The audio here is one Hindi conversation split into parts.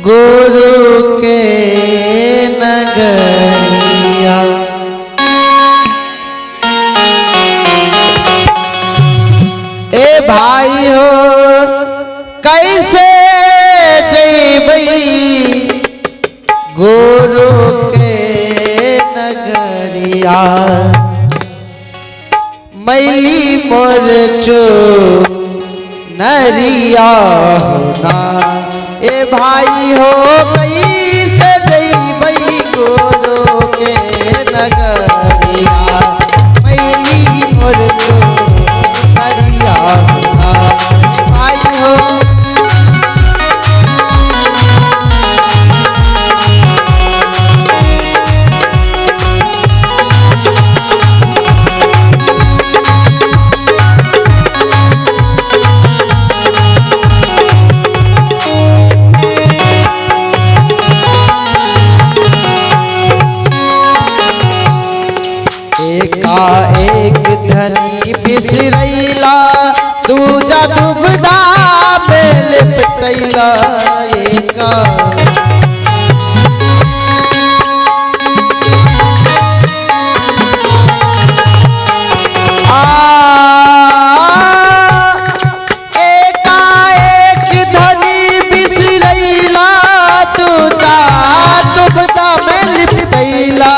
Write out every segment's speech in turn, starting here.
गुरु के नगरिया। ए भाई हो कैसे जैबई गुरु के नगरिया। मैली मोर चो नरिया होना। ए भाई हो कैसे जैबई गुरु के नगरिया। मैली मोर चो नरिया होना। ए भाई हो एक धनी बिसरैला दूजा दुबदा में लिपटैला। एका एक धनी बिसरैला दूजा दुबदा में लिपटैला।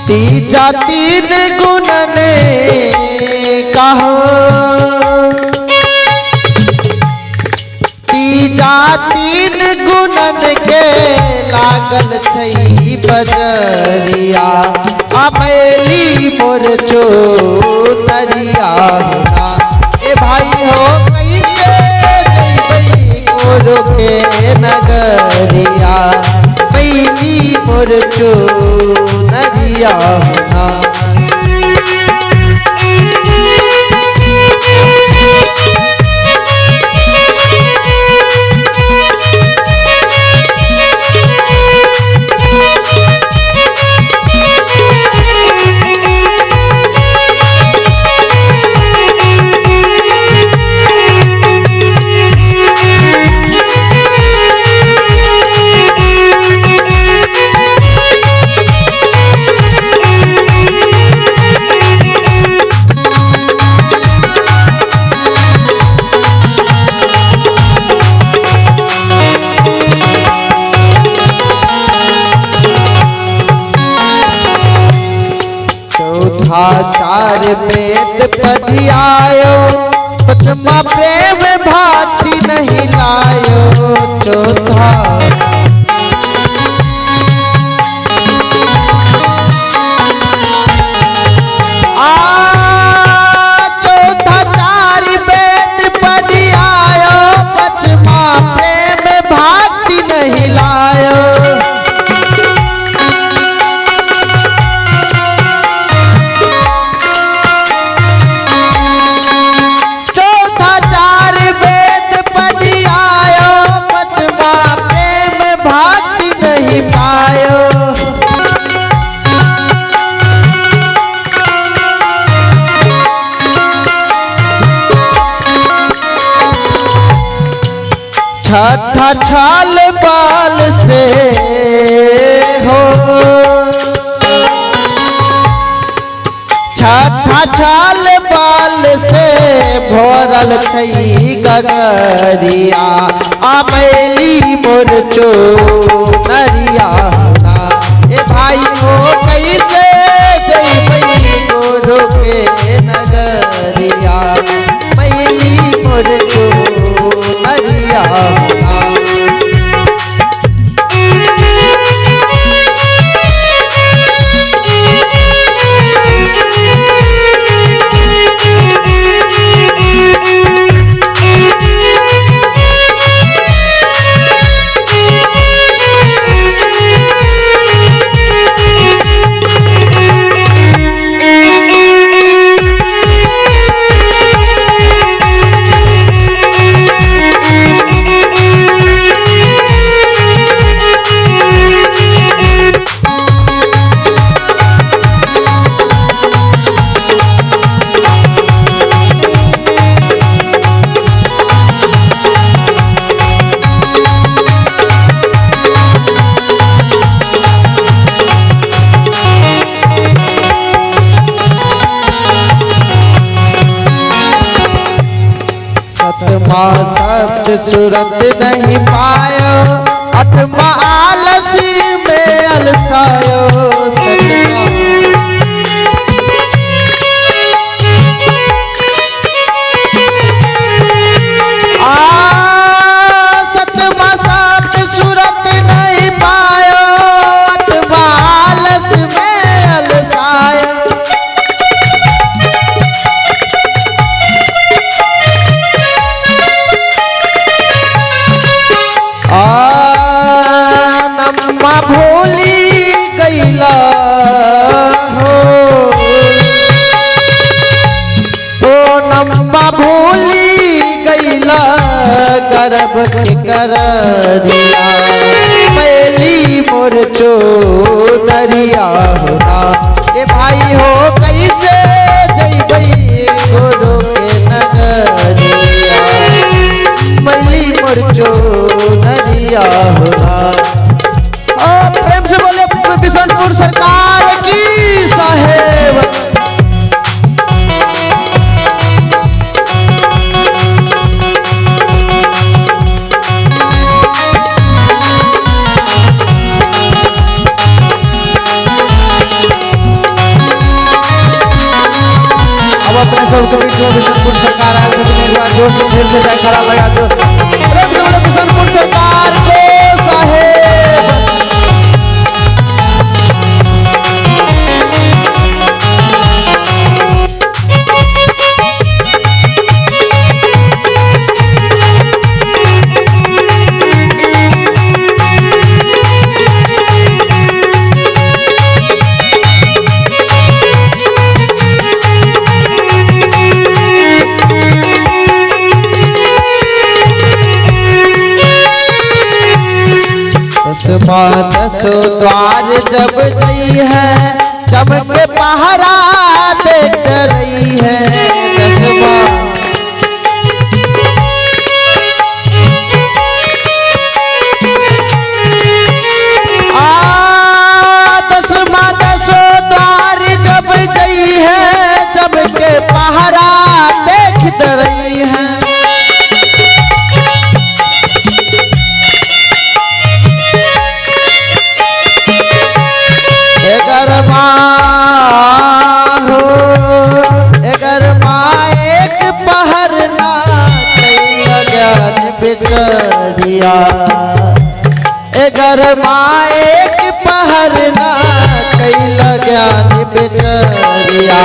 तीजा तीन गुणन कहो। तीजा तीन गुणन के लागल छई बजरिया। अमैली मोर चो नरिया होना। ए भाई हो कैसे जैबई गुरु के नगरिया। मैली मोर चो नरिया होना। चार वेद पढ़ियायो पचमा प्रेम भाती नहीं लायो। चौथा चौथा चार वेद पढ़ियायो पचमा प्रेम भाती नहीं लायो। छठा छाल बाल से हो। छठा छाल बाल से भरल छई गगरिया। अमैली मोर चो नरिया होना। ए भाई हो कैसे जैबई गुरु के नगरिया। मैली मोर चो नरिया होना। सतमा शब्द सूरत नहीं पायो, अठमा आलसी में अलसायो। सतमा शब्द सूरत नहीं पायो, अठमा आलस में अलसायो। नम्मा भूली गईला हो, ओ नम्मा भूली गईला गर्भ के कररिया, पहली मोर चोनरिया होना। ए भाई हो कैसे जइबई गुरु के नगरिया, पहली मोर चोनरिया होना। प्रेम से बोले बिशनपुर सरकार की साहेब। अब अपने सबको बिशनपुर सरकार आए तो एक बार जोर से फिर से जयकारा लगा दो। प्रेम से बोले बिशनपुर सरकार को साहेब। दसो द्वार जब गई है, जब के पहरा देख रही है। दसवा दसमा दसो द्वार जब गई है, जब के पहरा देख रही है। एक पहर ना ज्ञान बेचरिया, एगर माँ एक पहर ना कैला ज्ञान बेचरिया,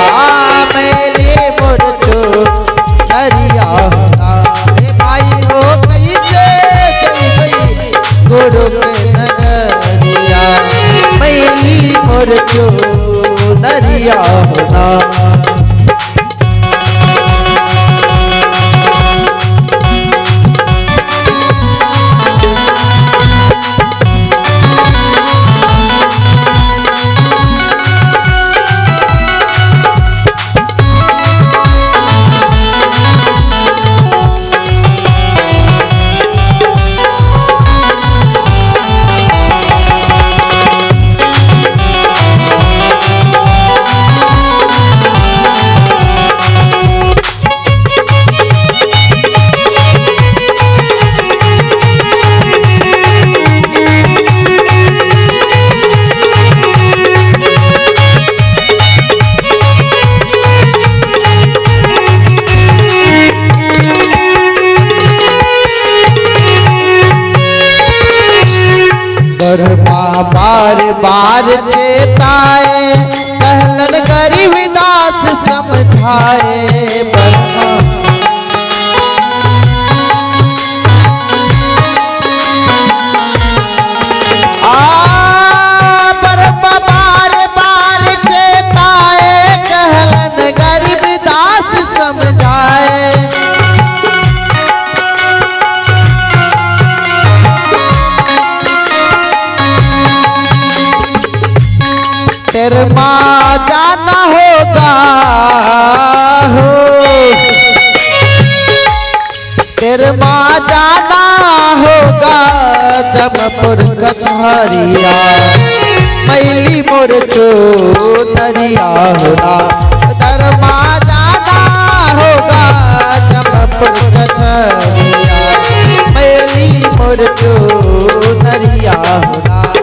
मेले मोर चोनरिया होना। ए भाई हो कैसे जइबई गुरु के नगरिया, मेली मोर चोनरिया होना। बार बार चेताए, कहलन गरीब दास समझाए। बार बार चेताए, कहलन गरीब दास समझाए। तेरे माँ जाना होगा हो, तेरे माँ जाना होगा जमपुर कचहरिया, मैली मोर चोनरिया होना। तेरे माँ जाना होगा जमपुर कचहरिया, मोर चो नरिया हो राम।